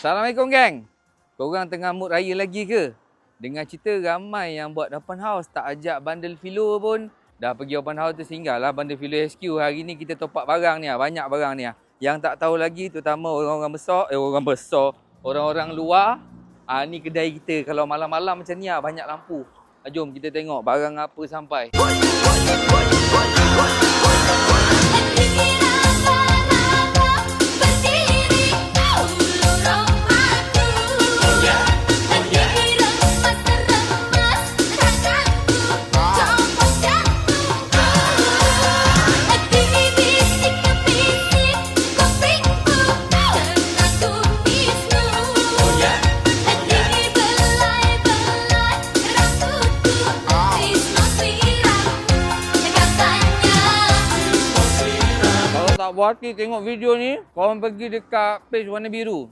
Assalamualaikum geng. Korang tengah mood raya lagi ke? Dengar cerita ramai yang buat open house tak ajak bundle filo pun. Dah pergi open house tu singgahlah bundle filo HQ. Hari ni kita top up barang ni, banyak barang ni. Yang tak tahu lagi terutama orang-orang besar, orang-orang luar. Ni kedai kita. Kalau malam-malam macam ni banyak lampu. Jom kita tengok barang apa sampai. Tak puas hati tengok video ni, korang pergi dekat page warna biru.